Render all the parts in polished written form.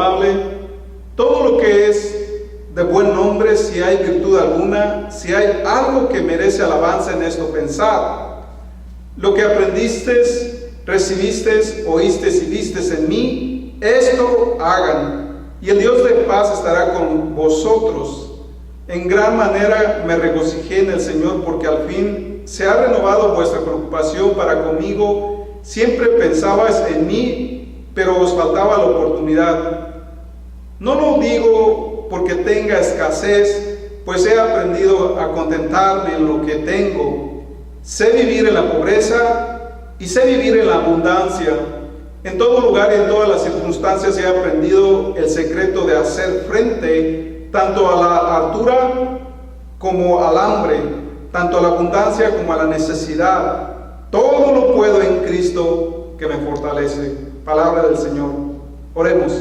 amable, todo lo que es de buen nombre, si hay virtud alguna, si hay algo que merece alabanza, en esto pensad. Lo que aprendiste, recibiste, oíste y vistes en mí, esto hagan, y el Dios de paz estará con vosotros. En gran manera me regocijé en el Señor, porque al fin se ha renovado vuestra preocupación para conmigo. Siempre pensabais en mí, pero os faltaba la oportunidad. No lo digo porque tenga escasez, pues he aprendido a contentarme en lo que tengo. Sé vivir en la pobreza y sé vivir en la abundancia. En todo lugar y en todas las circunstancias he aprendido el secreto de hacer frente tanto a la hartura como al hambre, tanto a la abundancia como a la necesidad. Todo lo puedo en Cristo que me fortalece. Palabra del Señor. Oremos.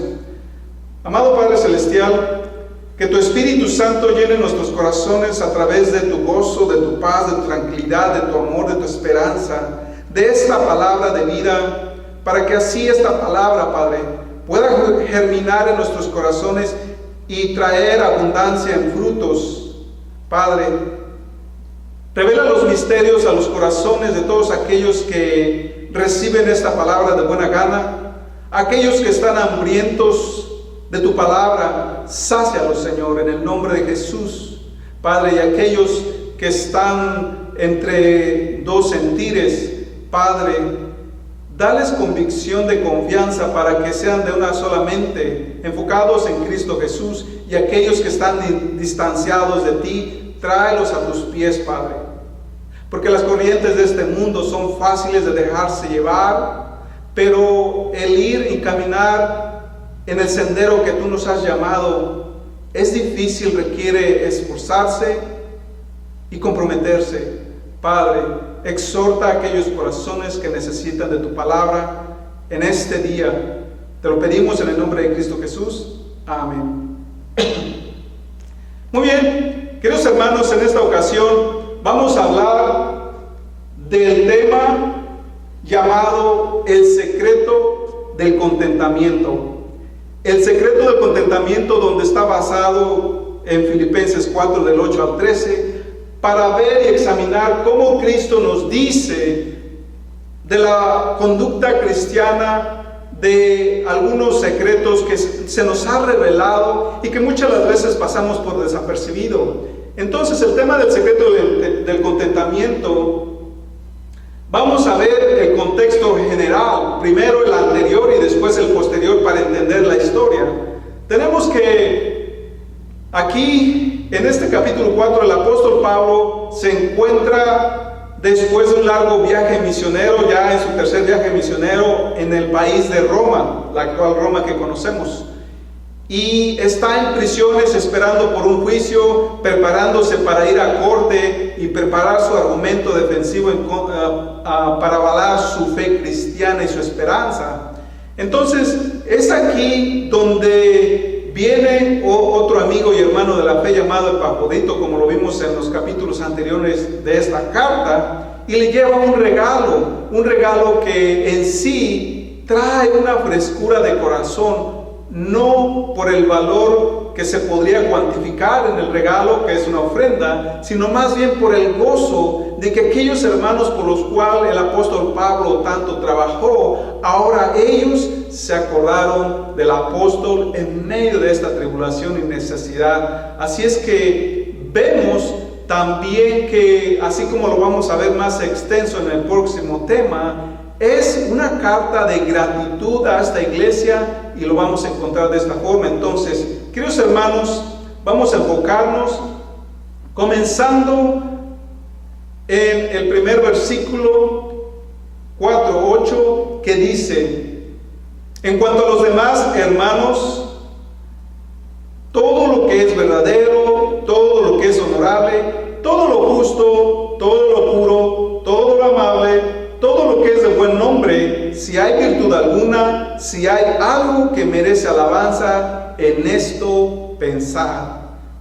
Amado Padre Celestial, que tu Espíritu Santo llene nuestros corazones a través de tu gozo, de tu paz, de tu tranquilidad, de tu amor, de tu esperanza, de esta palabra de vida, para que así esta palabra, Padre, pueda germinar en nuestros corazones y traer abundancia en frutos. Padre, revela los misterios a los corazones de todos aquellos que reciben esta palabra de buena gana, aquellos que están hambrientos de tu palabra, sácialos, Señor, en el nombre de Jesús, Padre, y aquellos que están entre dos sentires, Padre, dales convicción de confianza para que sean de una sola mente, enfocados en Cristo Jesús, y aquellos que están distanciados de ti, tráelos a tus pies, Padre, porque las corrientes de este mundo son fáciles de dejarse llevar, pero el ir y caminar en el sendero que tú nos has llamado es difícil, requiere esforzarse y comprometerse. Padre, exhorta a aquellos corazones que necesitan de tu palabra en este día. Te lo pedimos en el nombre de Cristo Jesús. Amén. Muy bien, queridos hermanos, en esta ocasión vamos a hablar del tema llamado el secreto del contentamiento. El secreto del contentamiento, donde está basado en Filipenses 4 del 8 al 13, para ver y examinar cómo Cristo nos dice de la conducta cristiana, de algunos secretos que se nos ha revelado y que muchas las veces pasamos por desapercibido. Entonces, el tema del secreto del contentamiento, vamos a ver el contexto general, primero el anterior y después el posterior, para entender la historia. Tenemos que aquí, en este capítulo 4, el apóstol Pablo se encuentra después de un largo viaje misionero, ya en su tercer viaje misionero, en el país de Roma, la actual Roma que conocemos. Y está en prisiones esperando por un juicio, preparándose para ir a corte y preparar su argumento defensivo para avalar su fe cristiana y su esperanza. Entonces, es aquí donde viene otro amigo y hermano de la fe llamado Epafrodito, como lo vimos en los capítulos anteriores de esta carta, y le lleva un regalo que en sí trae una frescura de corazón, no por el valor que se podría cuantificar en el regalo, que es una ofrenda, sino más bien por el gozo de que aquellos hermanos por los cuales el apóstol Pablo tanto trabajó, ahora ellos se acordaron del apóstol en medio de esta tribulación y necesidad. Así es que vemos también que, así como lo vamos a ver más extenso en el próximo tema, es una carta de gratitud a esta iglesia, y lo vamos a encontrar de esta forma. Entonces, queridos hermanos, vamos a enfocarnos comenzando en el primer versículo 4:8, que dice: en cuanto a los demás hermanos, todo lo que es verdadero, todo lo que es honorable, todo lo justo, todo lo puro, todo lo amable, todo lo que es de buen nombre, si hay virtud alguna, si hay algo que merece alabanza, en esto pensad.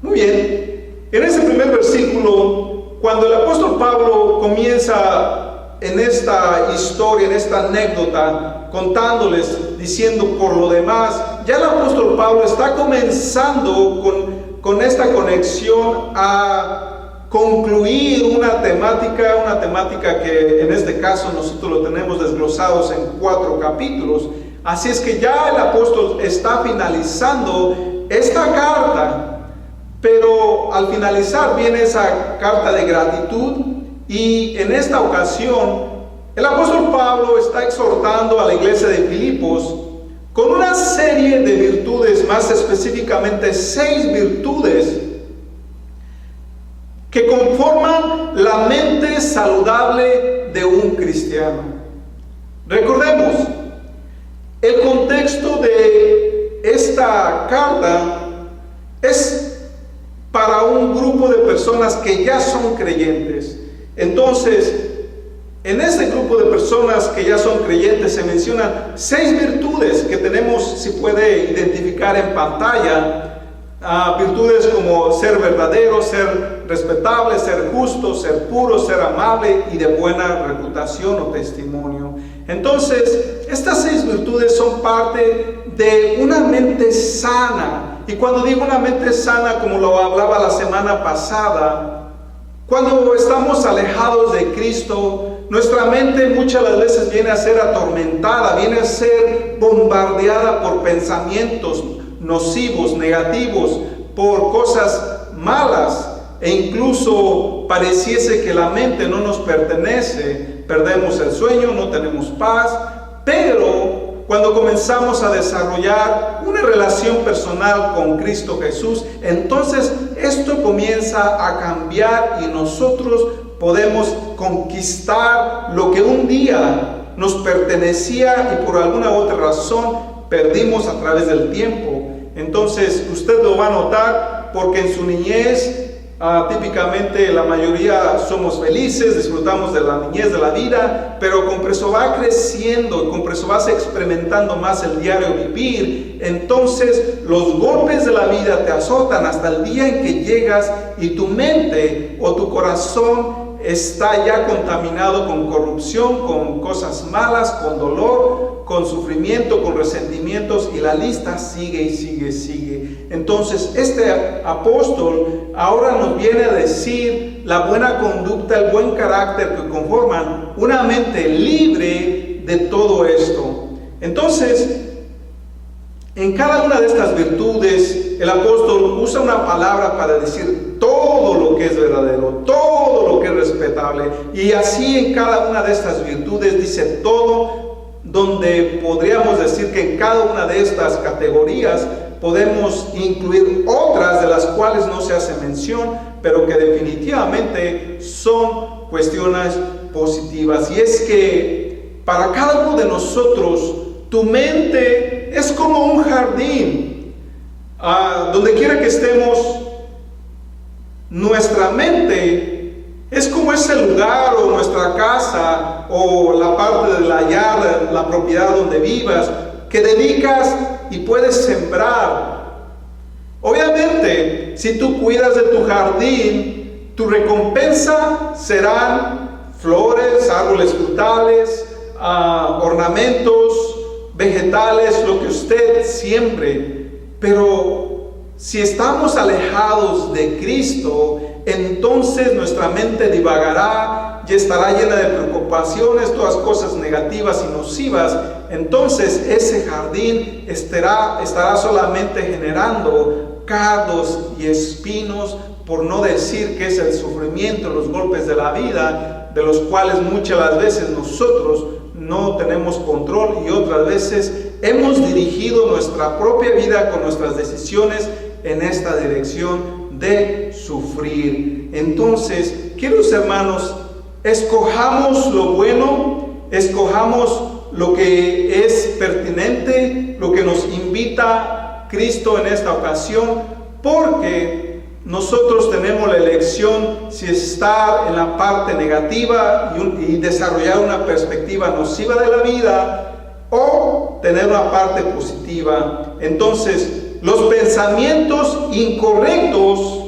Muy bien, en ese primer versículo, cuando el apóstol Pablo comienza en esta historia, en esta anécdota, contándoles, diciendo por lo demás, ya el apóstol Pablo está comenzando con esta conexión a concluir una temática que en este caso nosotros lo tenemos desglosados en 4 capítulos. Así es que ya el apóstol está finalizando esta carta, pero al finalizar viene esa carta de gratitud, y en esta ocasión el apóstol Pablo está exhortando a la iglesia de Filipos con una serie de virtudes, más específicamente 6 virtudes que conforman la mente saludable de un cristiano. Recordemos, el contexto de esta carta es para un grupo de personas que ya son creyentes. Entonces, en este grupo de personas que ya son creyentes se mencionan 6 virtudes que tenemos, si puede identificar en pantalla. Virtudes como ser verdadero, ser respetable, ser justo, ser puro, ser amable y de buena reputación o testimonio. Entonces, estas 6 virtudes son parte de una mente sana. Y cuando digo una mente sana, como lo hablaba la semana pasada, cuando estamos alejados de Cristo, nuestra mente muchas las veces viene a ser atormentada, viene a ser bombardeada por pensamientos nocivos, negativos, por cosas malas, e incluso pareciese que la mente no nos pertenece. Perdemos el sueño, no tenemos paz. Pero cuando comenzamos a desarrollar una relación personal con Cristo Jesús, entonces esto comienza a cambiar y nosotros podemos conquistar lo que un día nos pertenecía y por alguna otra razón perdimos a través del tiempo. Entonces usted lo va a notar, porque en su niñez típicamente la mayoría somos felices, disfrutamos de la niñez, de la vida, pero conforme va creciendo, conforme vas experimentando más el diario vivir, entonces los golpes de la vida te azotan hasta el día en que llegas y tu mente o tu corazón está ya contaminado con corrupción, con cosas malas, con dolor, con sufrimiento, con resentimientos, y la lista sigue y sigue, sigue. Entonces este apóstol ahora nos viene a decir la buena conducta, el buen carácter que conforman una mente libre de todo esto. Entonces, en cada una de estas virtudes, el apóstol usa una palabra para decir todo lo que es verdadero, todo lo que es respetable. Y así en cada una de estas virtudes dice todo, donde podríamos decir que en cada una de estas categorías podemos incluir otras de las cuales no se hace mención, pero que definitivamente son cuestiones positivas. Y es que para cada uno de nosotros, tu mente es como un jardín. Donde quiera que estemos, nuestra mente es como ese lugar, o nuestra casa, o la parte de la yarda, la propiedad donde vivas, que dedicas y puedes sembrar. Obviamente, si tú cuidas de tu jardín, tu recompensa serán flores, árboles frutales, ornamentos, vegetales, lo que usted siembre. Pero si estamos alejados de Cristo, entonces nuestra mente divagará y estará llena de preocupaciones, todas cosas negativas y nocivas. Entonces ese jardín estará solamente generando cardos y espinos, por no decir que es el sufrimiento, los golpes de la vida, de los cuales muchas las veces nosotros no tenemos control, y otras veces hemos dirigido nuestra propia vida con nuestras decisiones en esta dirección de sufrir. Entonces, queridos hermanos, escojamos lo bueno, escojamos lo que es pertinente, lo que nos invita Cristo en esta ocasión, porque nosotros tenemos la elección si estar en la parte negativa y desarrollar una perspectiva nociva de la vida, o tener una parte positiva. Entonces, los pensamientos incorrectos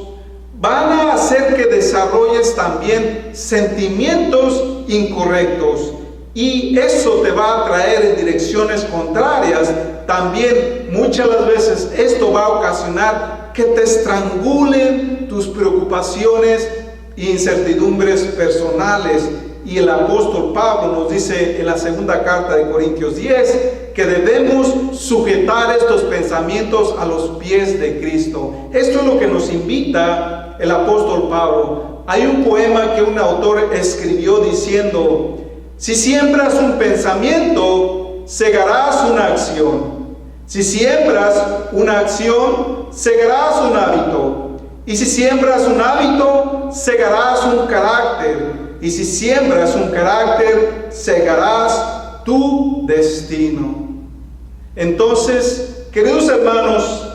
van a hacer que desarrolles también sentimientos incorrectos. Y eso te va a traer en direcciones contrarias. También muchas de las veces esto va a ocasionar que te estrangulen tus preocupaciones e incertidumbres personales. Y el apóstol Pablo nos dice en la segunda carta de Corintios 10 que debemos sujetar estos pensamientos a los pies de Cristo. Esto es lo que nos invita el apóstol Pablo. Hay un poema que un autor escribió diciendo: si siembras un pensamiento, segarás una acción. Si siembras una acción, segarás un hábito. Y si siembras un hábito, segarás un carácter. Y si siembras un carácter, segarás tu destino. Entonces, queridos hermanos,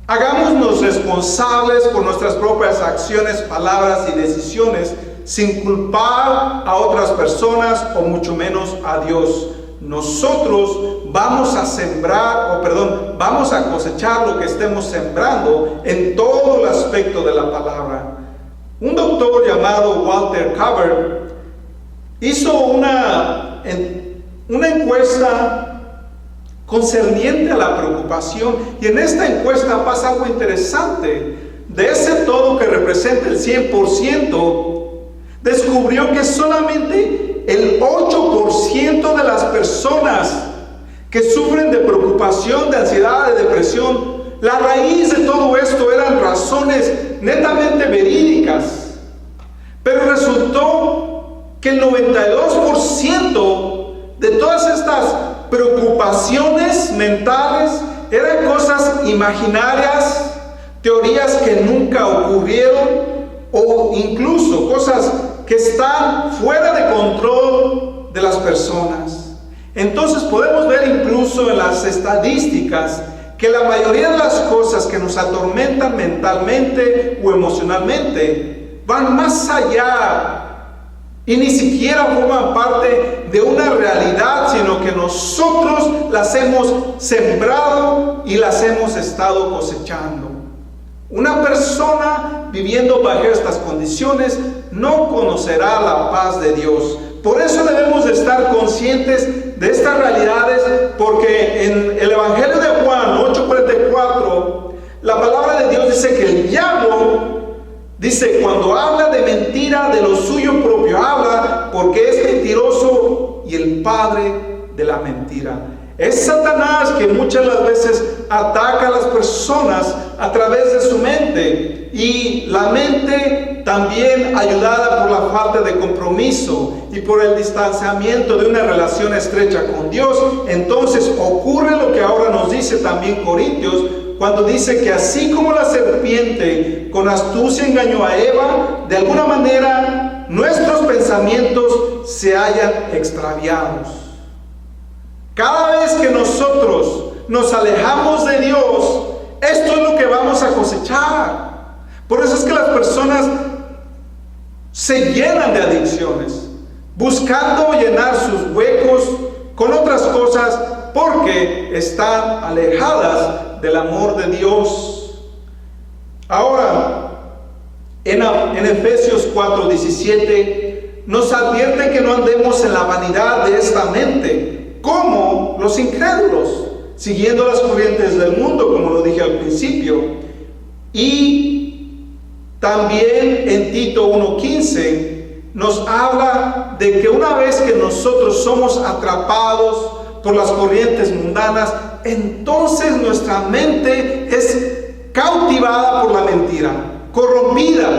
hagámonos responsables por nuestras propias acciones, palabras y decisiones, sin culpar a otras personas o mucho menos a Dios. Nosotros vamos a cosechar lo que estemos sembrando en todo el aspecto de la palabra. Un doctor llamado Walter Cover hizo una encuesta concerniente a la preocupación, y en esta encuesta pasa algo interesante. De ese todo que representa el 100%, descubrió que solamente el 8% de las personas que sufren de preocupación, de ansiedad, de depresión, la raíz de todo esto eran razones netamente verídicas. Pero resultó que el 92% de todas estas preocupaciones mentales eran cosas imaginarias, teorías que nunca ocurrieron, o incluso cosas que están fuera de control de las personas. Entonces podemos ver incluso en las estadísticas que la mayoría de las cosas que nos atormentan mentalmente o emocionalmente van más allá y ni siquiera forman parte de una realidad, sino que nosotros las hemos sembrado y las hemos estado cosechando. Una persona viviendo bajo estas condiciones no conocerá la paz de Dios. Por eso debemos de estar conscientes de estas realidades, porque en el Evangelio de Juan 8:44, la palabra de Dios dice que el diablo, dice, cuando habla de mentira, de lo suyo propio habla, porque es mentiroso y el padre de la mentira. Es Satanás que muchas de las veces ataca a las personas a través de su mente, y la mente también ayudada por la falta de compromiso y por el distanciamiento de una relación estrecha con Dios. Entonces ocurre lo que ahora nos dice también Corintios, cuando dice que así como la serpiente con astucia engañó a Eva, de alguna manera nuestros pensamientos se hayan extraviados. Cada vez que nosotros nos alejamos de Dios, esto es lo que vamos a cosechar. Por eso es que las personas se llenan de adicciones, buscando llenar sus huecos con otras cosas, porque están alejadas del amor de Dios. Ahora, en Efesios 4:17 nos advierte que no andemos en la vanidad de esta mente, como los incrédulos, siguiendo las corrientes del mundo, como lo dije al principio. Y también en Tito 1:15 nos habla de que una vez que nosotros somos atrapados por las corrientes mundanas, entonces nuestra mente es cautivada por la mentira, corrompida.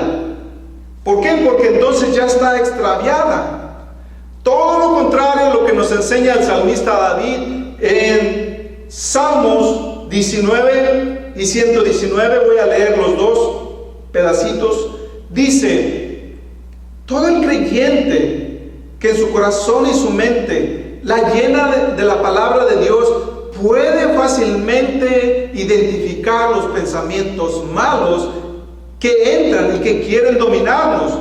¿Por qué? Porque entonces ya está extraviada. Todo lo contrario a lo que nos enseña el salmista David en Salmos 19 y 119, voy a leer los dos pedacitos. Dice: todo el creyente que en su corazón y su mente la llena de la palabra de Dios puede fácilmente identificar los pensamientos malos que entran y que quieren dominarnos.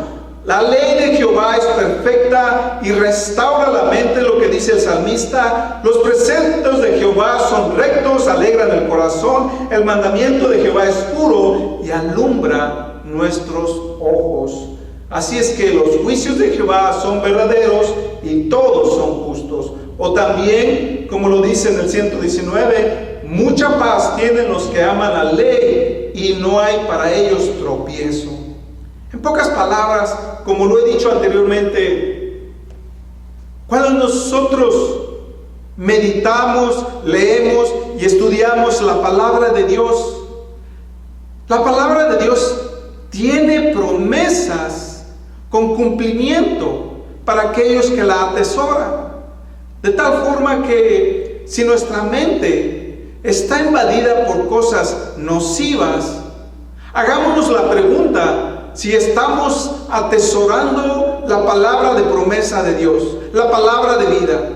La ley de Jehová es perfecta y restaura la mente, lo que dice el salmista. Los preceptos de Jehová son rectos, alegran el corazón. El mandamiento de Jehová es puro y alumbra nuestros ojos. Así es que los juicios de Jehová son verdaderos y todos son justos. O también, como lo dice en el 119, mucha paz tienen los que aman la ley y no hay para ellos tropiezo. En pocas palabras, como lo he dicho anteriormente, cuando nosotros meditamos, leemos y estudiamos la palabra de Dios, la palabra de Dios tiene promesas con cumplimiento para aquellos que la atesoran. De tal forma que si nuestra mente está invadida por cosas nocivas, hagámonos la pregunta si estamos atesorando la palabra de promesa de Dios, la palabra de vida.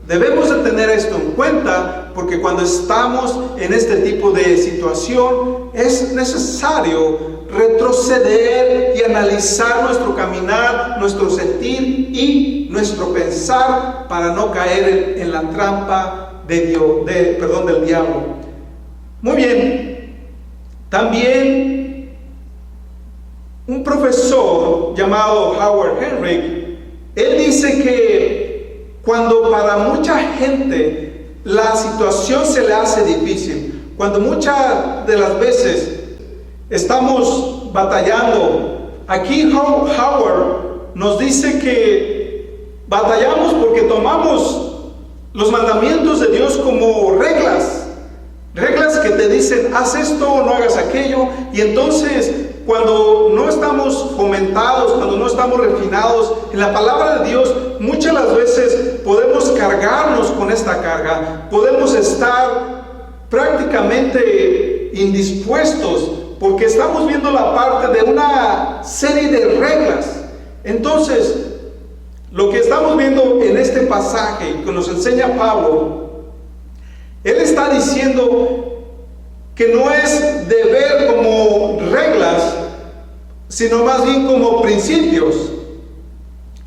Debemos de tener esto en cuenta, porque cuando estamos en este tipo de situación es necesario retroceder y analizar nuestro caminar, nuestro sentir y nuestro pensar para no caer en la trampa del diablo. Muy bien. También un profesor llamado Howard Hendrick, él dice que cuando para mucha gente la situación se le hace difícil, cuando muchas de las veces estamos batallando, aquí Howard nos dice que batallamos porque tomamos los mandamientos de Dios como reglas que te dicen haz esto o no hagas aquello, y entonces cuando no estamos fomentados, cuando no estamos refinados en la palabra de Dios, muchas las veces podemos cargarnos con esta carga, podemos estar prácticamente indispuestos porque estamos viendo la parte de una serie de reglas. Entonces, lo que estamos viendo en este pasaje que nos enseña Pablo, él está diciendo que no es de ver como reglas, sino más bien como principios.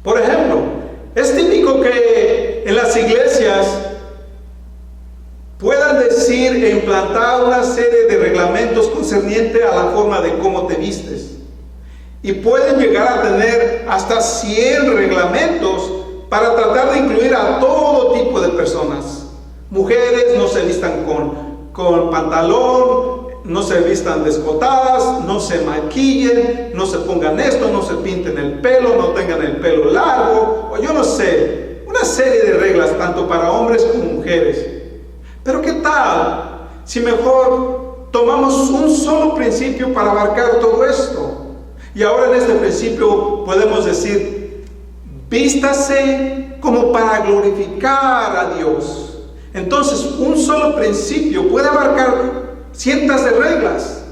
Por ejemplo, es típico que en las iglesias puedan decir e implantar una serie de reglamentos concerniente a la forma de cómo te vistes. Y pueden llegar a tener hasta 100 reglamentos para tratar de incluir a todo tipo de personas. Mujeres no se vistan con pantalón, no se vistan descotadas, no se maquillen, no se pongan esto, no se pinten el pelo, no tengan el pelo largo, o yo no sé, una serie de reglas tanto para hombres como mujeres. Pero ¿qué tal si mejor tomamos un solo principio para abarcar todo esto? Y ahora en este principio podemos decir, vístase como para glorificar a Dios. Entonces, un solo principio puede abarcar cientos de reglas.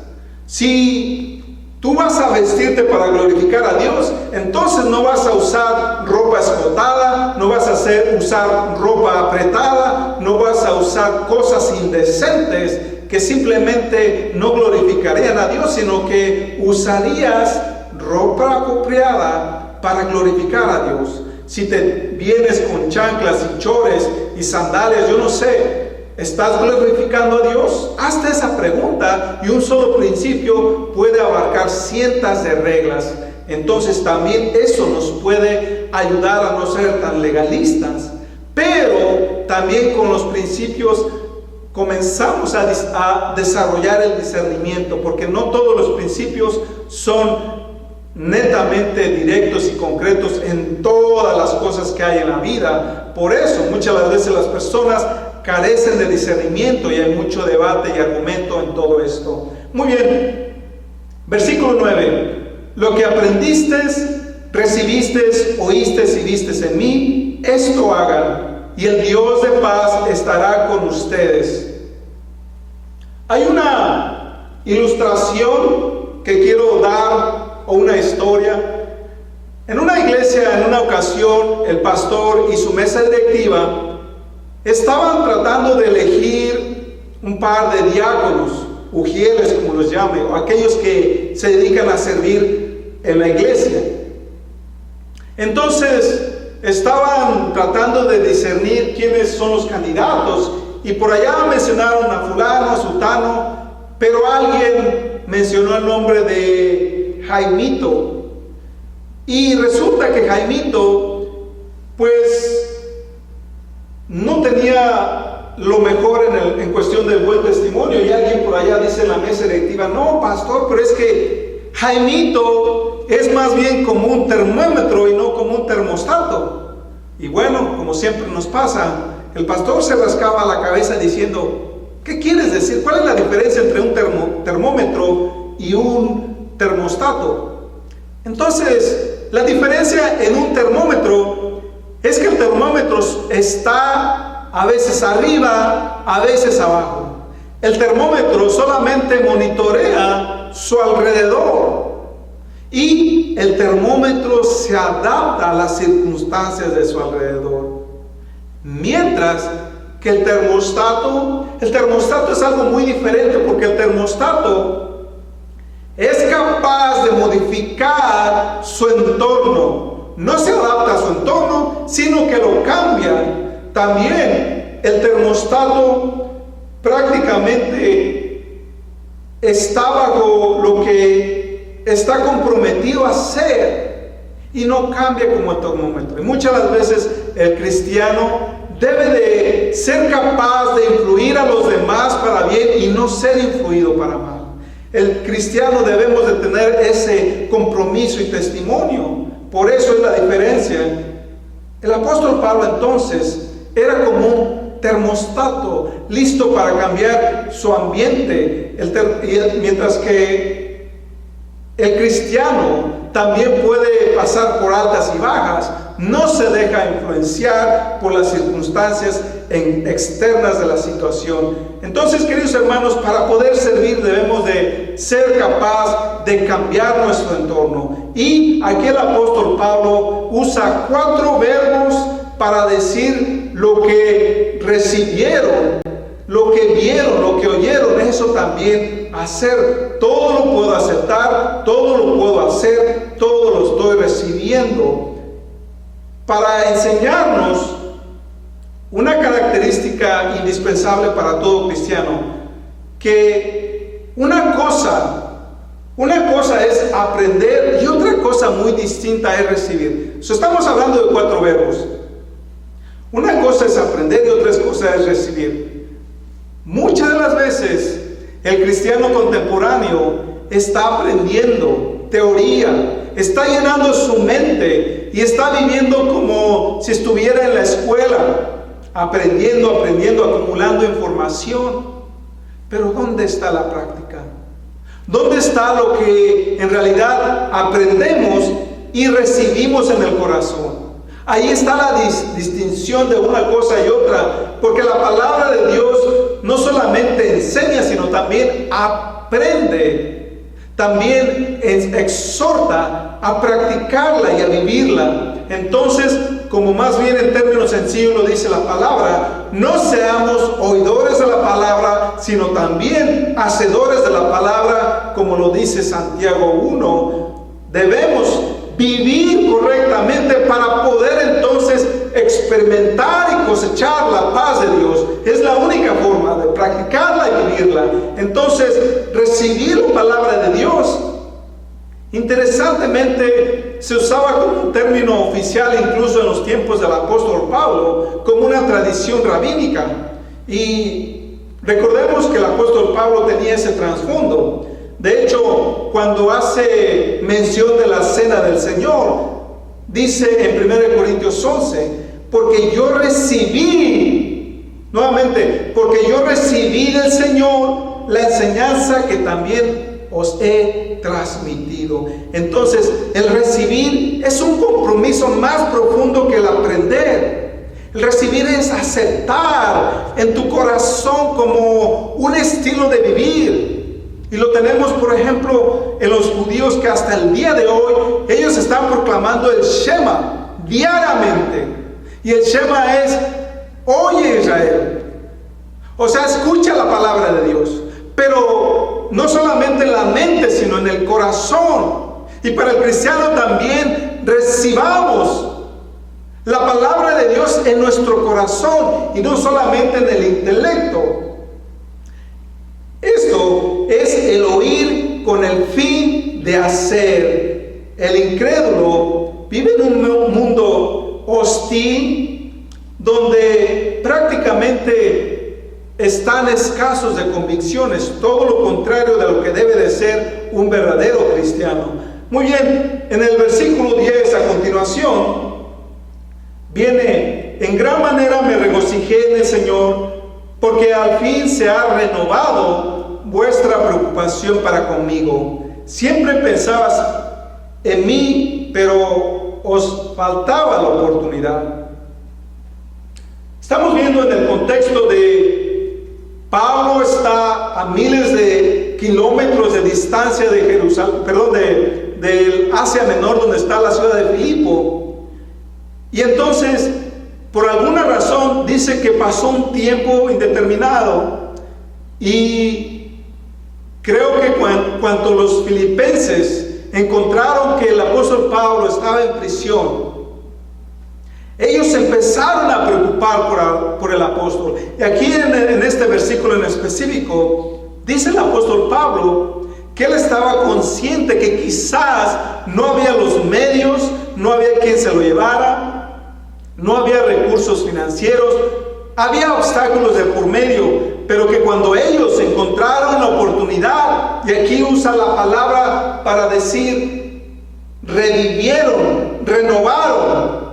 Si tú vas a vestirte para glorificar a Dios, entonces no vas a usar ropa escotada, no vas a usar ropa apretada, no vas a usar cosas indecentes que simplemente no glorificarían a Dios, sino que usarías ropa apropiada para glorificar a Dios. Si te vienes con chanclas y chores y sandalias, yo no sé, ¿estás glorificando a Dios? Hazte esa pregunta y un solo principio puede abarcar cientos de reglas. Entonces también eso nos puede ayudar a no ser tan legalistas. Pero también con los principios comenzamos a desarrollar el discernimiento, porque no todos los principios son netamente directos y concretos en todas las cosas que hay en la vida. Por eso muchas las veces las personas carecen de discernimiento y hay mucho debate y argumento en todo esto. Muy bien, versículo 9. Lo que aprendiste, recibiste, oíste y vistes en mí, esto hagan, y el Dios de paz estará con ustedes. Hay una ilustración que quiero dar, o una historia. En una iglesia, en una ocasión, el pastor y su mesa directiva estaban tratando de elegir un par de diáconos, ujieles como los llamen, o aquellos que se dedican a servir en la iglesia. Entonces estaban tratando de discernir quiénes son los candidatos, y por allá mencionaron a fulano, sultano, pero alguien mencionó el nombre de Jaimito. Y resulta que Jaimito, pues, no tenía lo mejor en cuestión del buen testimonio. Y alguien por allá dice en la mesa directiva: no, pastor, pero es que Jaimito es más bien como un termómetro y no como un termostato. Y bueno, como siempre nos pasa, el pastor se rascaba la cabeza diciendo: ¿qué quieres decir? ¿Cuál es la diferencia entre un termómetro y un termostato? Entonces, la diferencia en un termómetro es que el termómetro está a veces arriba, a veces abajo. El termómetro solamente monitorea su alrededor y el termómetro se adapta a las circunstancias de su alrededor. Mientras que el termostato es algo muy diferente, porque el termostato es capaz de modificar su entorno. No se adapta a su entorno, sino que lo cambia. También el termostato prácticamente está bajo lo que está comprometido a hacer y no cambia como el termómetro. Y muchas de las veces el cristiano debe de ser capaz de influir a los demás para bien y no ser influido para mal. El cristiano debemos de tener ese compromiso y testimonio. Por eso es la diferencia. El apóstol Pablo entonces era como un termostato listo para cambiar su ambiente, mientras que el cristiano también puede pasar por altas y bajas. No se deja influenciar por las circunstancias externas de la situación. Entonces, queridos hermanos, para poder servir debemos de ser capaz de cambiar nuestro entorno. Y aquí el apóstol Pablo usa 4 verbos para decir lo que recibieron, lo que vieron, lo que oyeron. Eso también hacer. Todo lo puedo aceptar, todo lo puedo hacer, todo lo estoy recibiendo. Para enseñarnos una característica indispensable para todo cristiano, que una cosa es aprender y otra cosa muy distinta es recibir. Estamos hablando de 4 verbos. Una cosa es aprender y otra cosa es recibir. Muchas de las veces el cristiano contemporáneo está aprendiendo teoría, está llenando su mente y está viviendo como si estuviera en la escuela, aprendiendo, acumulando información. Pero ¿dónde está la práctica? ¿Dónde está lo que en realidad aprendemos y recibimos en el corazón? Ahí está la distinción de una cosa y otra, porque la palabra de Dios no solamente enseña, sino también aprende, también exhorta a practicarla y a vivirla. Entonces, como más bien en términos sencillos lo dice la palabra, no seamos oidores de la palabra, sino también hacedores de la palabra, como lo dice Santiago 1. Debemos vivir correctamente para poder entonces experimentar y cosechar la paz de Dios. Es la única forma de practicarla y vivirla. Entonces, recibir la palabra de Dios, interesantemente, se usaba como un término oficial incluso en los tiempos del apóstol Pablo, como una tradición rabínica. Y recordemos que el apóstol Pablo tenía ese trasfondo. De hecho, cuando hace mención de la cena del Señor, dice en 1 Corintios 11, porque yo recibí del Señor la enseñanza que también os he transmitido. Entonces, el recibir es un compromiso más profundo que el aprender. El recibir es aceptar en tu corazón como un estilo de vivir. Y lo tenemos, por ejemplo, en los judíos, que hasta el día de hoy ellos están proclamando el Shema diariamente. Y el Shema es: oye Israel. O sea, escucha la palabra de Dios. Pero no solamente en la mente, sino en el corazón. Y para el cristiano también recibamos la palabra de Dios en nuestro corazón y no solamente en el intelecto. es el oír con el fin de hacer. El incrédulo vive en un mundo hostil donde prácticamente están escasos de convicciones, todo lo contrario de lo que debe de ser un verdadero cristiano. Muy bien, en el versículo 10 a continuación viene: en gran manera me regocijé en el Señor, porque al fin se ha renovado vuestra preocupación para conmigo. Siempre pensabas en mí, pero os faltaba la oportunidad. Estamos viendo en el contexto de Pablo está a miles de kilómetros de distancia de Jerusalén, del Asia Menor, donde está la ciudad de Filipo. Y entonces, por alguna razón, dice que pasó un tiempo indeterminado. Y creo que cuando los filipenses encontraron que el apóstol Pablo estaba en prisión, ellos se empezaron a preocupar por el apóstol. Y aquí en este versículo en específico, dice el apóstol Pablo que él estaba consciente que quizás no había los medios, no había quien se lo llevara, no había recursos financieros, había obstáculos de por medio, pero que cuando ellos encontraron la oportunidad, y aquí usa la palabra para decir, revivieron, renovaron,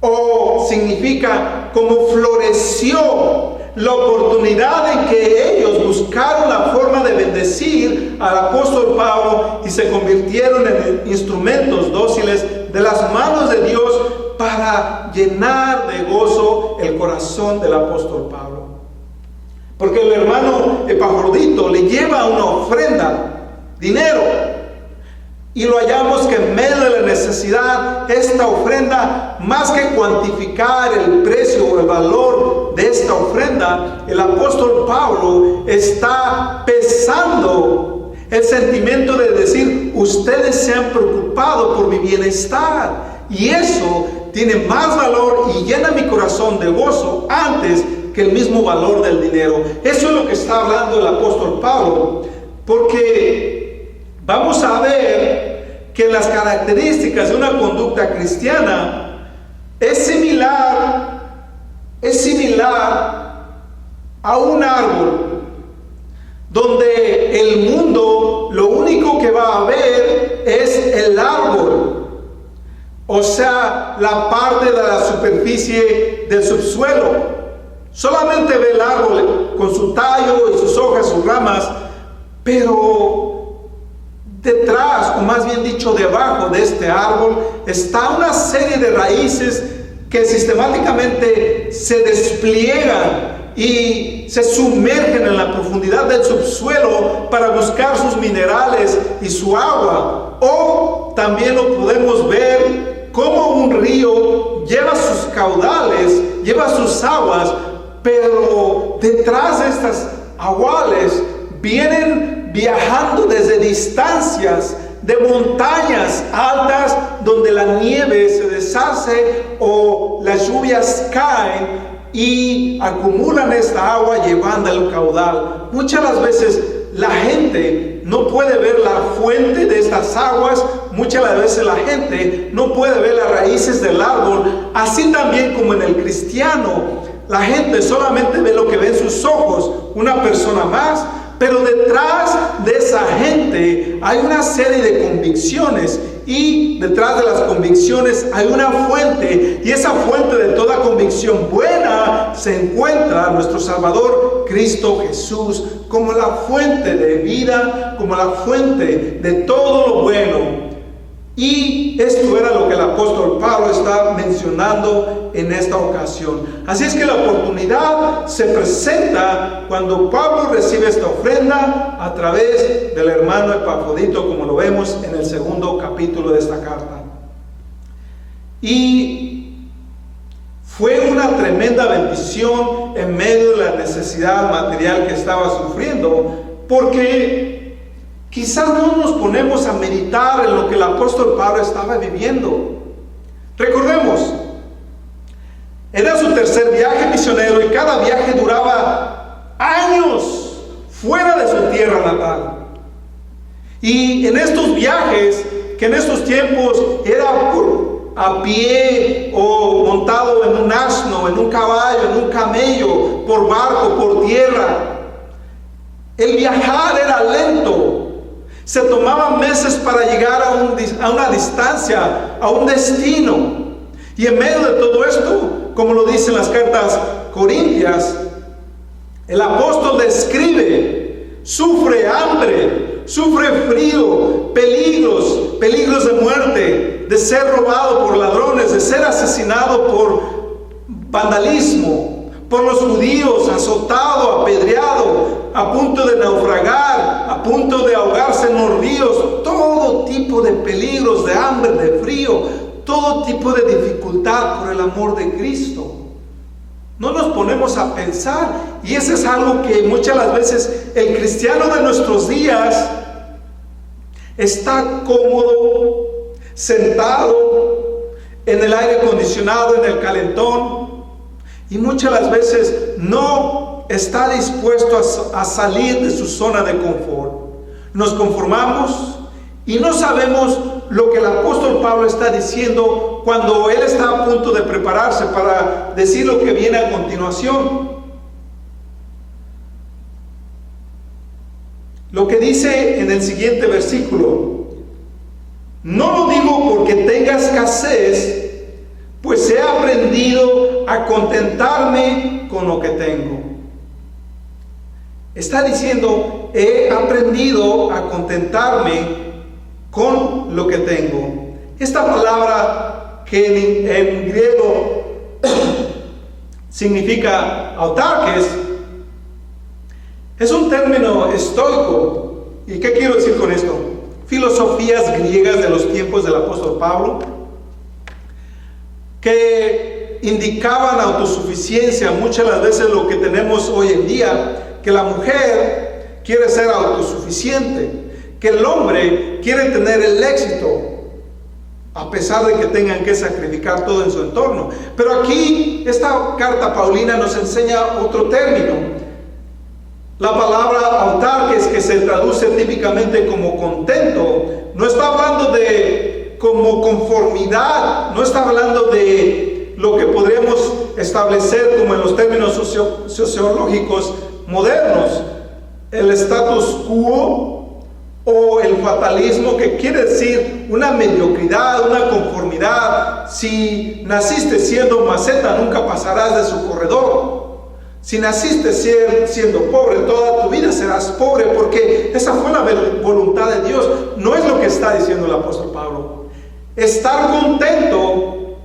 o significa como floreció la oportunidad en que ellos buscaron la forma de bendecir al apóstol Pablo y se convirtieron en instrumentos dóciles de las manos de Dios para llenar de gozo el corazón del apóstol Pablo. Porque el hermano Epafrodito le lleva una ofrenda, dinero, y lo hallamos que en medio de la necesidad, esta ofrenda, más que cuantificar el precio o el valor de esta ofrenda, el apóstol Pablo está pesando el sentimiento de decir: ustedes se han preocupado por mi bienestar, y eso tiene más valor y llena mi corazón de gozo antes que el mismo valor del dinero. Eso es lo que está hablando el apóstol Pablo, porque vamos a ver que las características de una conducta cristiana es similar a un árbol donde el mundo lo único que va a ver es el árbol, o sea, la parte de la superficie del subsuelo. Solamente ve el árbol con su tallo y sus hojas, sus ramas, pero detrás, o más bien dicho, debajo de este árbol, está una serie de raíces que sistemáticamente se despliegan y se sumergen en la profundidad del subsuelo para buscar sus minerales y su agua. O también lo podemos ver como un río lleva sus caudales, lleva sus aguas, pero detrás de estas aguales vienen viajando desde distancias de montañas altas donde la nieve se deshace o las lluvias caen y acumulan esta agua llevando el caudal. Muchas las veces la gente no puede ver la fuente de estas aguas, muchas las veces la gente no puede ver las raíces del árbol. Así también como en el cristiano, la gente solamente ve lo que ve en sus ojos, una persona más, pero detrás de esa gente hay una serie de convicciones, y detrás de las convicciones hay una fuente, y esa fuente de toda convicción buena se encuentra nuestro Salvador Cristo Jesús, como la fuente de vida, como la fuente de todo lo bueno. Y esto era lo que el apóstol Pablo está mencionando en esta ocasión. Así es que la oportunidad se presenta cuando Pablo recibe esta ofrenda a través del hermano Epafrodito, como lo vemos en el segundo capítulo de esta carta. Y fue una tremenda bendición en medio de la necesidad material que estaba sufriendo, porque quizás no nos ponemos a meditar en lo que el apóstol Pablo estaba viviendo. Recordemos, era su tercer viaje misionero y cada viaje duraba años fuera de su tierra natal. real. Y en estos viajes, que en estos tiempos era a pie o montado en un asno, en un caballo, en un camello, por barco, por tierra, el viajar era lento. Se tomaban meses para llegar a una distancia, a un destino. Y en medio de todo esto, como lo dicen las cartas corintias, el apóstol describe: sufre hambre, sufre frío, peligros de muerte, de ser robado por ladrones, de ser asesinado por vandalismo, por los judíos, azotado, apedreado, a punto de naufragar, a punto de ahogarse en los ríos, todo tipo de peligros, de hambre, de frío, todo tipo de dificultad por el amor de Cristo. No nos ponemos a pensar, y eso es algo que muchas las veces el cristiano de nuestros días está cómodo, sentado en el aire acondicionado, en el calentón, y muchas las veces no está dispuesto a salir de su zona de confort. Nos conformamos y no sabemos lo que el apóstol Pablo está diciendo cuando él está a punto de prepararse para decir lo que viene a continuación. Lo que dice en el siguiente versículo: no lo digo porque tenga escasez, pues he aprendido a contentarme con lo que tengo. Está diciendo: he aprendido a contentarme con lo que tengo. Esta palabra, que en griego significa autarques, es un término estoico. ¿Y qué quiero decir con esto? Filosofías griegas de los tiempos del apóstol Pablo, que indicaban autosuficiencia, muchas de las veces lo que tenemos hoy en día, que la mujer quiere ser autosuficiente, que el hombre quiere tener el éxito, a pesar de que tengan que sacrificar todo en su entorno. Pero aquí, esta carta paulina nos enseña otro término. La palabra autarques, que se traduce típicamente como contento, no está hablando de como conformidad, no está hablando de lo que podríamos establecer como en los términos sociológicos modernos, el status quo o el fatalismo, que quiere decir una mediocridad, una conformidad. Si naciste siendo maceta, nunca pasarás de su corredor. Si naciste siendo pobre, toda tu vida serás pobre, porque esa fue la voluntad de Dios. No es lo que está diciendo el apóstol Pablo. Estar contento,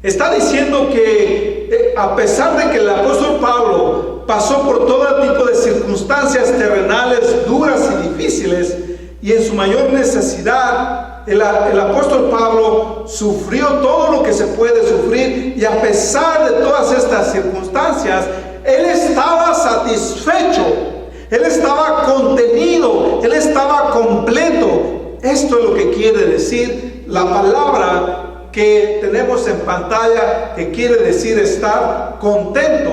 está diciendo que a pesar de que el apóstol Pablo pasó por todo tipo de circunstancias terrenales duras y difíciles, y en su mayor necesidad, el apóstol Pablo sufrió todo lo que se puede sufrir, y a pesar de todas estas circunstancias, él estaba satisfecho, él estaba contenido, él estaba completo. Esto es lo que quiere decir la palabra que tenemos en pantalla, que quiere decir estar contento,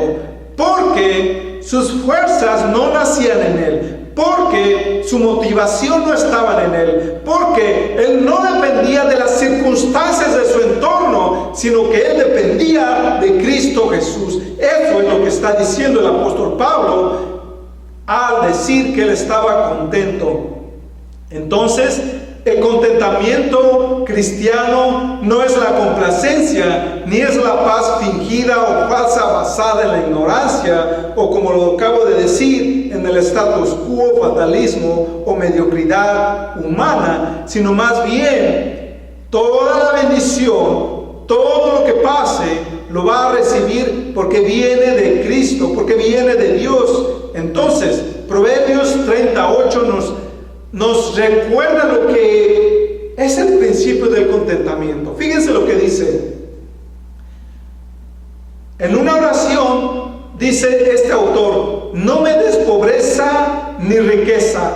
porque sus fuerzas no nacían en él, porque su motivación no estaba en él, porque él no dependía de las circunstancias de su entorno, sino que él dependía de Cristo Jesús. Eso es lo que está diciendo el apóstol Pablo al decir que él estaba contento. Entonces, el contentamiento cristiano no es la complacencia, ni es la paz fingida o falsa basada en la ignorancia, o como lo acabo de decir, en el status quo, fatalismo o mediocridad humana, sino más bien toda la bendición, todo lo que pase, lo va a recibir porque viene de Cristo, porque viene de Dios. Entonces, Proverbios 38 nos recuerda lo que es el principio del contentamiento. Fíjense lo que dice. En una oración dice este autor: no me des pobreza ni riqueza,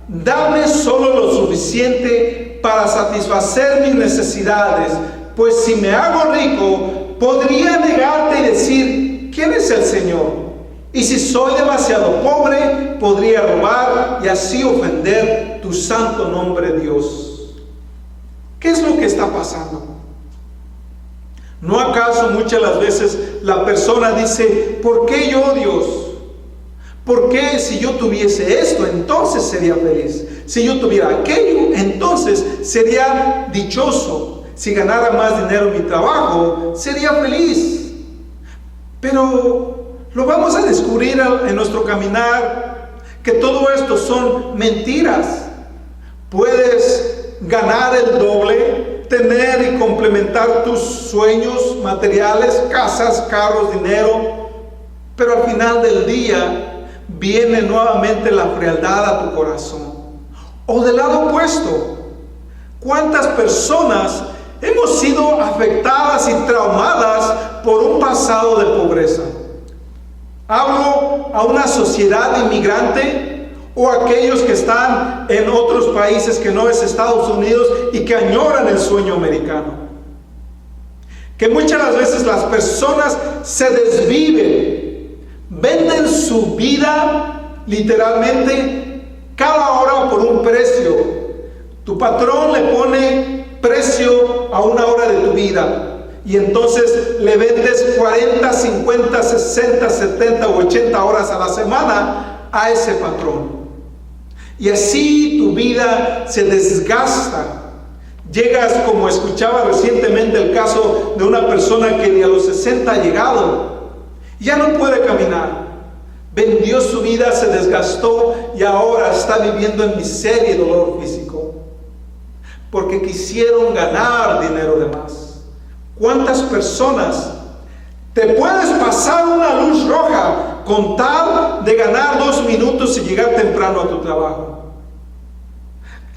dame solo lo suficiente para satisfacer mis necesidades, pues si me hago rico, podría negarte y decir: ¿quién es el Señor? Y si soy demasiado pobre, podría robar y así ofender tu santo nombre, Dios. ¿Qué es lo que está pasando? ¿No acaso muchas las veces la persona dice, ¿por qué yo, Dios? ¿Por qué si yo tuviese esto, entonces sería feliz? Si yo tuviera aquello, entonces sería dichoso. Si ganara más dinero en mi trabajo, sería feliz. Pero lo vamos a descubrir en nuestro caminar, que todo esto son mentiras. Puedes ganar el doble, tener y complementar tus sueños materiales, casas, carros, dinero, pero al final del día viene nuevamente la frialdad a tu corazón. O del lado opuesto, ¿cuántas personas hemos sido afectadas y traumadas por un pasado de pobreza? Hablo a una sociedad inmigrante o a aquellos que están en otros países que no es Estados Unidos y que añoran el sueño americano. Que muchas las veces las personas se desviven, venden su vida literalmente cada hora por un precio. Tu patrón le pone precio a una hora de tu vida. Y entonces le vendes 40, 50, 60, 70 o 80 horas a la semana a ese patrón. Y así tu vida se desgasta. Llegas, como escuchaba recientemente el caso de una persona que ni a los 60 ha llegado. Ya no puede caminar. Vendió su vida, se desgastó y ahora está viviendo en miseria y dolor físico. Porque quisieron ganar dinero de más. ¿Cuántas personas te puedes pasar una luz roja con tal de ganar 2 minutos y llegar temprano a tu trabajo?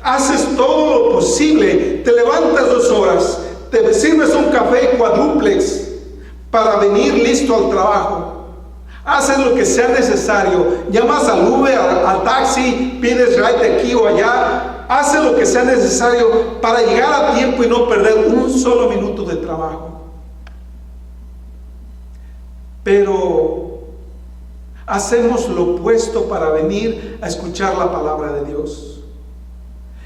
Haces todo lo posible, te levantas 2 horas, te sirves un café cuádruplex para venir listo al trabajo. Haces lo que sea necesario, llamas al Uber, al taxi, pides ride aquí o allá. Hace lo que sea necesario para llegar a tiempo y no perder un solo minuto de trabajo. Pero hacemos lo opuesto para venir a escuchar la palabra de Dios.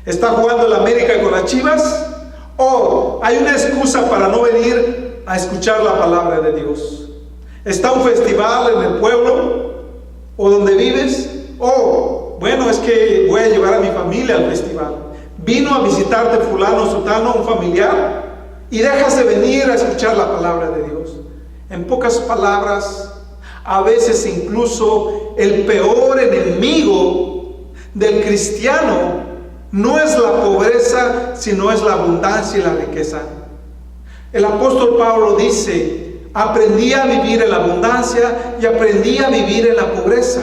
¿Está jugando el América con las Chivas? ¿O hay una excusa para no venir a escuchar la palabra de Dios? ¿Está un festival en el pueblo o donde vives? ¿O bueno, es que voy a llevar a mi familia al festival? Vino a visitarte fulano, sutano, un familiar, y dejas de venir a escuchar la palabra de Dios. En pocas palabras, a veces incluso el peor enemigo del cristiano no es la pobreza, sino es la abundancia y la riqueza. El apóstol Pablo dice, aprendí a vivir en la abundancia y aprendí a vivir en la pobreza.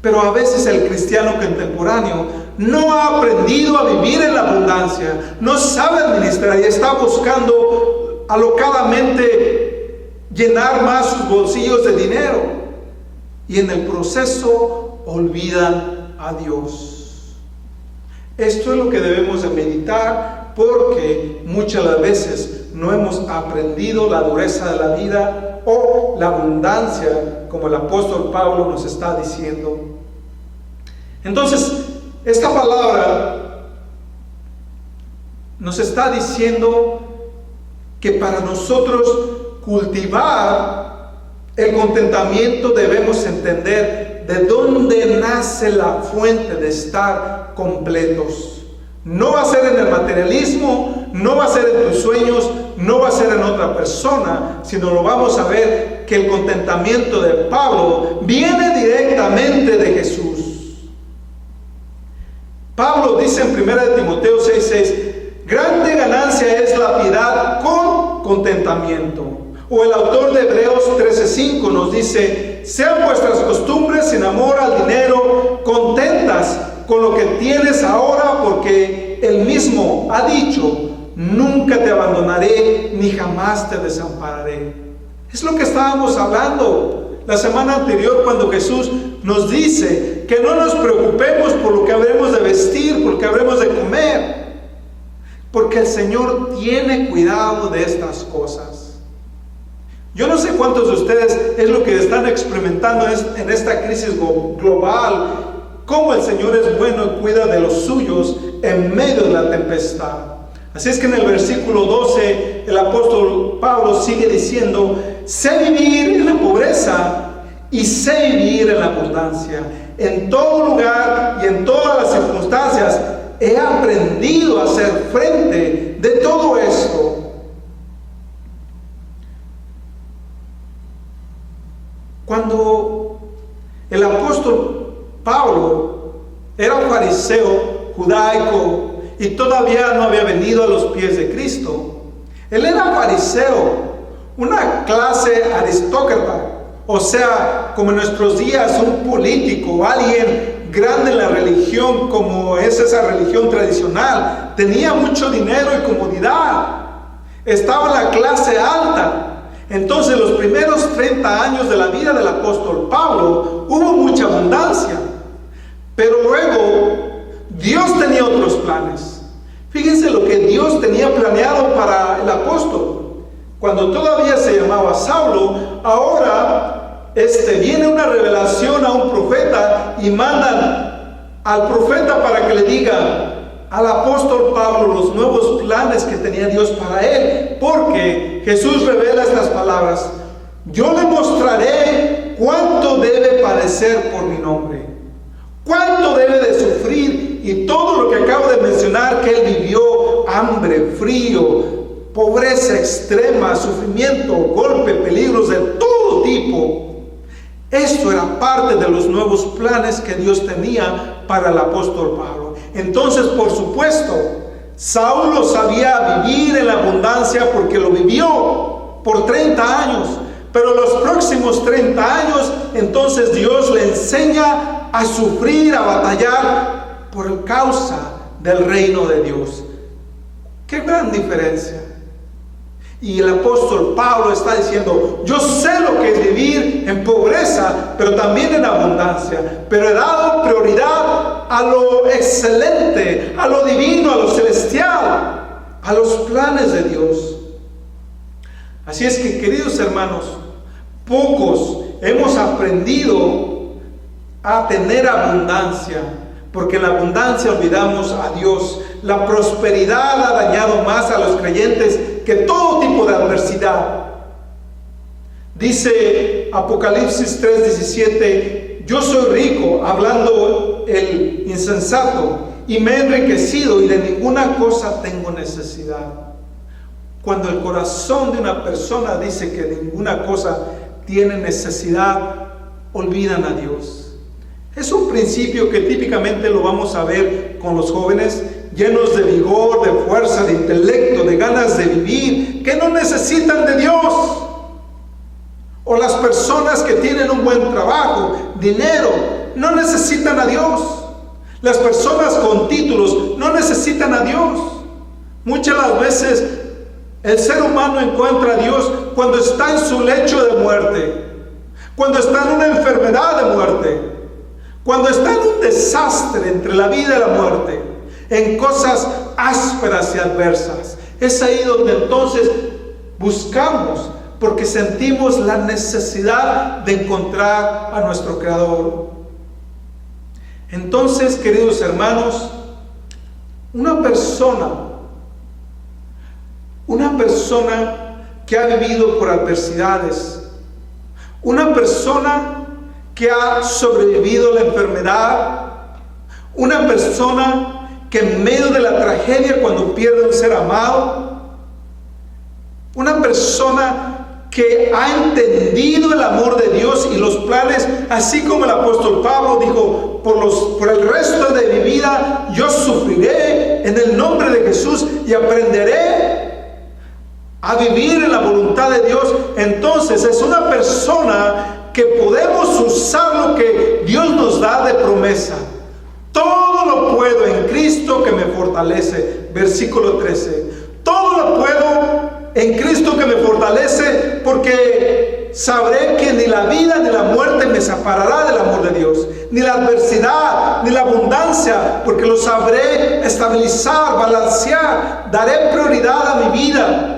Pero a veces el cristiano contemporáneo no ha aprendido a vivir en la abundancia, no sabe administrar y está buscando alocadamente llenar más sus bolsillos de dinero. Y en el proceso olvidan a Dios. Esto es lo que debemos de meditar, porque muchas de las veces no hemos aprendido la dureza de la vida o la abundancia, como el apóstol Pablo nos está diciendo. Entonces, esta palabra nos está diciendo que para nosotros cultivar el contentamiento debemos entender de dónde nace la fuente de estar completos. No va a ser en el materialismo, no va a ser en tus sueños, no va a ser en otra persona, sino lo vamos a ver que el contentamiento de Pablo viene directamente de Jesús. Pablo dice en 1 Timoteo 6:6, grande ganancia es la piedad con contentamiento. O el autor de Hebreos 13:5 nos dice, sean vuestras costumbres sin amor al dinero, contentas con lo que tienes ahora, porque él mismo ha dicho, nunca te abandonaré ni jamás te desampararé. Es lo que estábamos hablando la semana anterior, cuando Jesús nos dice que no nos preocupemos por lo que habremos de vestir, por lo que habremos de comer, porque el Señor tiene cuidado de estas cosas. Yo no sé cuántos de ustedes es lo que están experimentando en esta crisis global, cómo el Señor es bueno y cuida de los suyos en medio de la tempestad. Así es que en el versículo 12 el apóstol Pablo sigue diciendo: sé vivir en la pobreza y sé vivir en la abundancia. En todo lugar y en todas las circunstancias he aprendido a hacer frente de todo esto. Cuando el apóstol Pablo era un fariseo judaico y todavía no había venido a los pies de Cristo, él era fariseo, una clase aristócrata, o sea, como en nuestros días un político, alguien grande en la religión como es esa religión tradicional, tenía mucho dinero y comodidad, estaba en la clase alta. Entonces, los primeros 30 años de la vida del apóstol Pablo hubo mucha abundancia, pero luego Dios tenía otros planes. Fíjense lo que Dios tenía planeado para el apóstol. Cuando todavía se llamaba Saulo, ahora viene una revelación a un profeta y mandan al profeta para que le diga al apóstol Pablo los nuevos planes que tenía Dios para él, porque Jesús revela estas palabras: yo le mostraré cuánto debe padecer por mi nombre, cuánto debe de sufrir, y todo lo que acabo de mencionar que él vivió: hambre, frío, pobreza extrema, sufrimiento, golpe, peligros de todo tipo. Esto era parte de los nuevos planes que Dios tenía para el apóstol Pablo. Entonces, por supuesto, Saulo sabía vivir en la abundancia porque lo vivió por 30 años. Pero los próximos 30 años, entonces Dios le enseña a sufrir, a batallar por causa del reino de Dios. ¡Qué gran diferencia! Y el apóstol Pablo está diciendo: yo sé lo que es vivir en pobreza, pero también en abundancia. Pero he dado prioridad a lo excelente, a lo divino, a lo celestial, a los planes de Dios. Así es que, queridos hermanos, pocos hemos aprendido a tener abundancia, porque en la abundancia olvidamos a Dios. La prosperidad ha dañado más a los creyentes que todo tipo de adversidad. Dice Apocalipsis 3:17: yo soy rico, hablando el insensato, y me he enriquecido y de ninguna cosa tengo necesidad. Cuando el corazón de una persona dice que de ninguna cosa tiene necesidad, olvidan a Dios. Es un principio que típicamente lo vamos a ver con los jóvenes, llenos de vigor, de fuerza, de intelecto, de ganas de vivir, que no necesitan de Dios. O las personas que tienen un buen trabajo, dinero, no necesitan a Dios. Las personas con títulos no necesitan a Dios. Muchas las veces el ser humano encuentra a Dios cuando está en su lecho de muerte, cuando está en una enfermedad de muerte, cuando está en un desastre entre la vida y la muerte, en cosas ásperas y adversas. Es ahí donde entonces buscamos, porque sentimos la necesidad de encontrar a nuestro Creador. Entonces, queridos hermanos, una persona que ha vivido por adversidades, una persona que ha sobrevivido a la enfermedad, una persona que en medio de la tragedia, cuando pierde un ser amado, una persona que ha entendido el amor de Dios y los planes, así como el apóstol Pablo dijo: por el resto de mi vida yo sufriré en el nombre de Jesús y aprenderé a vivir en la voluntad de Dios. Entonces es una persona que podemos usar lo que Dios nos da de promesa. Todo lo puedo en Cristo que me fortalece. Versículo 13. Todo lo puedo en Cristo que me fortalece, porque sabré que ni la vida ni la muerte me separará del amor de Dios, ni la adversidad ni la abundancia, porque lo sabré estabilizar, balancear. Daré prioridad a mi vida.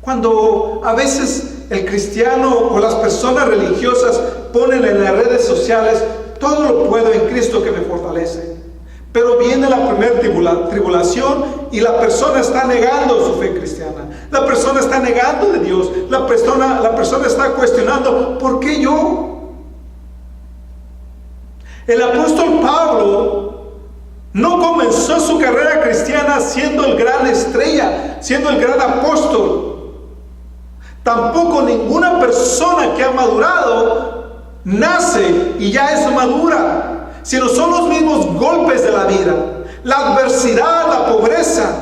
Cuando a veces el cristiano o las personas religiosas ponen en las redes sociales, todo lo puedo en Cristo que me fortalece. Pero viene la primera tribulación y la persona está negando su fe cristiana. La persona está negando de Dios. La persona está cuestionando, ¿por qué yo? El apóstol Pablo no comenzó su carrera cristiana siendo el gran estrella, siendo el gran apóstol. Tampoco ninguna persona que ha madurado nace y ya es madura, sino son los mismos golpes de la vida, la adversidad, la pobreza,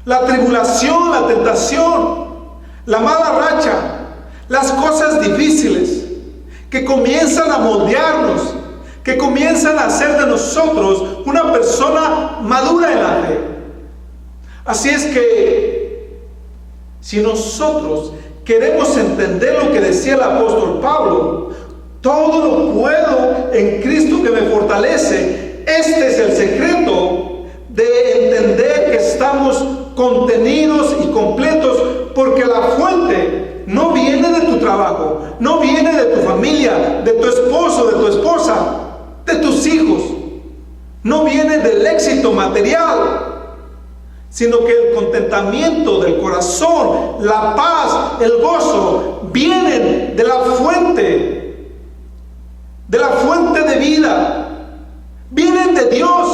la tribulación, la tentación, la mala racha, las cosas difíciles que comienzan a moldearnos, que comienzan a hacer de nosotros una persona madura en la fe. Así es que si nosotros queremos entender lo que decía el apóstol Pablo, todo lo puedo en Cristo que me fortalece. Este es el secreto de entender que estamos contenidos y completos, porque la fuente no viene de tu trabajo, no viene de tu familia, de tu esposo, de tu esposa, de tus hijos, no viene del éxito material, sino que el contentamiento del corazón, la paz, el gozo, vienen de la fuente de vida, vienen de Dios,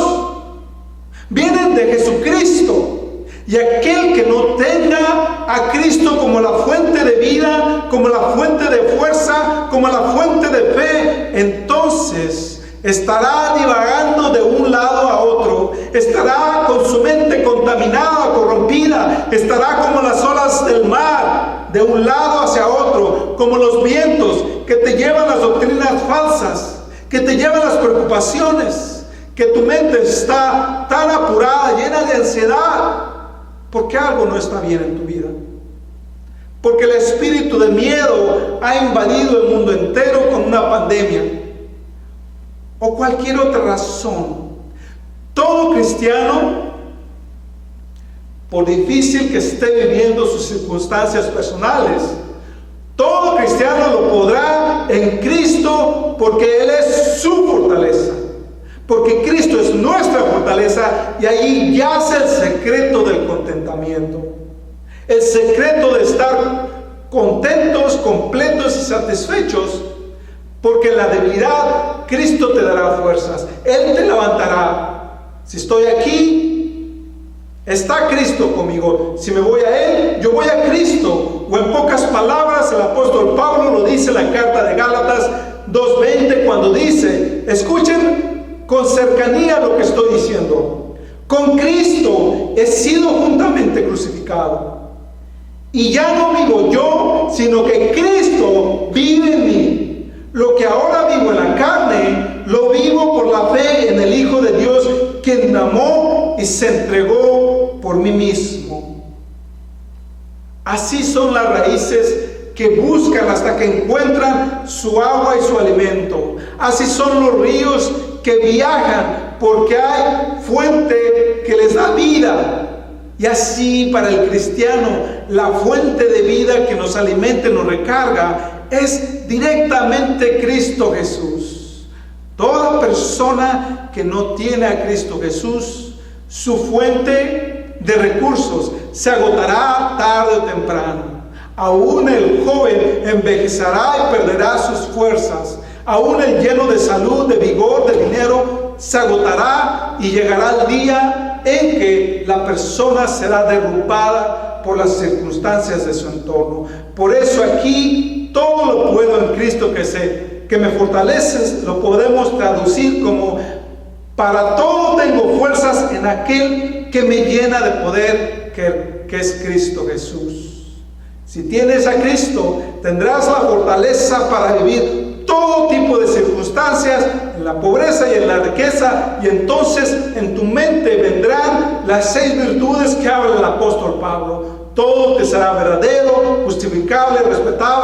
vienen de Jesucristo. Y aquel que no tenga a Cristo como la fuente de vida, como la fuente de fuerza, como la fuente de fe, entonces estará divagando de un lado a otro, estará con su mente contaminada, corrompida, estará como las olas del mar, de un lado hacia otro, como los vientos que te llevan las doctrinas falsas, que te llevan las preocupaciones, que tu mente está tan apurada, llena de ansiedad, porque algo no está bien en tu vida. Porque el espíritu de miedo ha invadido el mundo entero con una pandemia o cualquier otra razón. Todo cristiano, por difícil que esté viviendo sus circunstancias personales, todo cristiano lo podrá en Cristo, porque Él es su fortaleza. Porque Cristo es nuestra fortaleza, y ahí yace el secreto del contentamiento. El secreto de estar contentos, completos y satisfechos, porque en la debilidad Cristo te dará fuerzas. Él te levantará. Si estoy aquí, está Cristo conmigo. Si me voy a Él, yo voy a Cristo. O en pocas palabras, el apóstol Pablo lo dice en la carta de Gálatas 2:20, cuando dice, escuchen con cercanía lo que estoy diciendo: con Cristo he sido juntamente crucificado, y ya no vivo yo, sino que Cristo vive en mí. Lo que ahora vivo en la carne, lo vivo por la fe en el Hijo de Dios, quien me amó y se entregó por mí mismo. Así son las raíces que buscan hasta que encuentran su agua y su alimento. Así son los ríos que viajan porque hay fuente que les da vida. Y así para el cristiano, la fuente de vida que nos alimenta y nos recarga es directamente Cristo Jesús. Toda persona que no tiene a Cristo Jesús, su fuente de recursos se agotará tarde o temprano. Aún el joven envejecerá y perderá sus fuerzas. Aún el lleno de salud, de vigor, de dinero, se agotará, y llegará el día en que la persona será derrumbada por las circunstancias de su entorno. Por eso aquí, todo lo puedo en Cristo que me fortalece, lo podemos traducir como: para todo tengo fuerzas en aquel que me llena de poder, que es Cristo Jesús. Si tienes a Cristo, tendrás la fortaleza para vivir todo tipo de circunstancias, en la pobreza y en la riqueza, y entonces en tu mente vendrán las 6 virtudes que habla el apóstol Pablo. Todo te será verdadero, justificable, respetable,